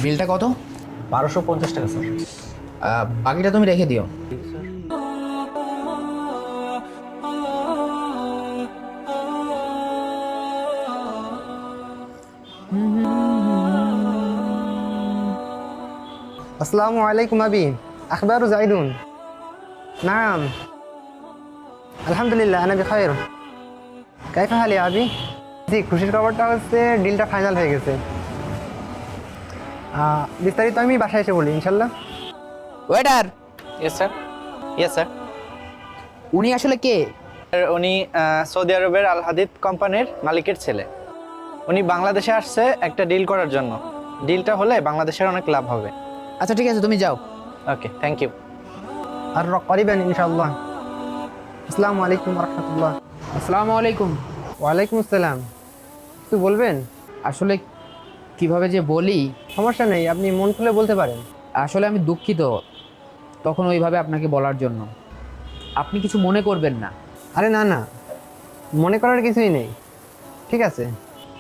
বিলটা কত? 1250 টাকা স্যার। বাকিটা তুমি রেখে দিও। আসসালামু আলাইকুম আবি, আখবারু জাইদুন। নাম আলহামদুলিল্লাহ আনা বিখাইর। কাইফা হালি আবি? জি, খুশির খবরটা হচ্ছে ডিলটা ফাইনাল হয়ে গেছে। বিস্তারিত আমি বাসায় এসে বলি ইনশাল্লাহ। Waiter, yes sir. Yes sir. উনি আসলে কে? উনি সৌদি আরবের আল হাদিদ কোম্পানির মালিকের ছেলে। উনি বাংলাদেশে আসছে একটা ডিল করার জন্য। ডিলটা হলে বাংলাদেশের অনেক লাভ হবে। আচ্ছা ঠিক আছে, তুমি যাও। ওকে, থ্যাংক ইউ। আর করিবেন ইনশাল্লাহ। আসসালামু আলাইকুম রহমতুল্লাহ। আসসালামু আলাইকুম। ওয়ালাইকুম আসসালাম। কিছু বলবেন? আসলে কিভাবে যে বলি, সমস্যা নেই, আপনি মন খুলে বলতে পারেন। আসলে আমি দুঃখিত তখন ওইভাবে আপনাকে বলার জন্য। আপনি কিছু মনে করবেন না। আরে না না, মনে করার কিছুই নেই, ঠিক আছে।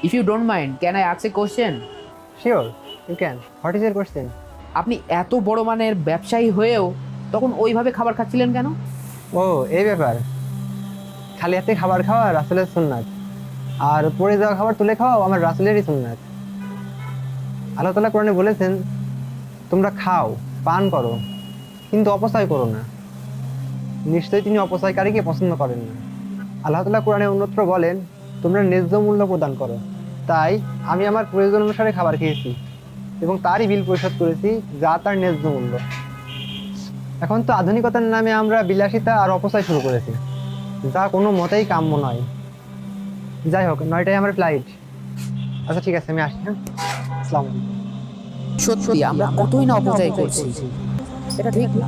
If you don't mind, can I ask a question? Sure, you can. What is your question? আপনি এত বড় মানের ব্যবসায়ী হয়েও তখন ওইভাবে খাবার খাচ্ছিলেন কেন? ও, এই ব্যাপার। খালি হাতে খাবার খাওয়া রাসূলের সুন্নাত, আর পড়ে যাওয়া খাবার তুলে খাওয়া আমার রাসূলেরই সুন্নাত। আল্লাহ তাআলা কোরআনে বলেছেন, তোমরা খাও, পান করো, কিন্তু অপচয় করো না। নিশ্চয়ই তিনি অপচয়কারীকে পছন্দ করেন না। আল্লাহ তাআলা কোরআনে অন্যত্র বলেন, তোমরা ন্যায্য মূল্য প্রদান করো। তাই আমি আমার প্রয়োজন অনুসারে খাবার খেয়েছি এবং তারই বিল পরিশোধ করেছি, যা তার ন্যায্য মূল্য। এখন তো আধুনিকতার নামে আমরা বিলাসিতা আর অপচয় শুরু করেছি, যা কোনো মতেই কাম্য নয়। যাই হোক, 9টায় আমার ফ্লাইট। আচ্ছা ঠিক আছে, আমি আসি। হ্যাঁ, আসসালামু আলাইকুম। সত্যি আমরা কতই না অপচয় করছি, এটা ঠিক না।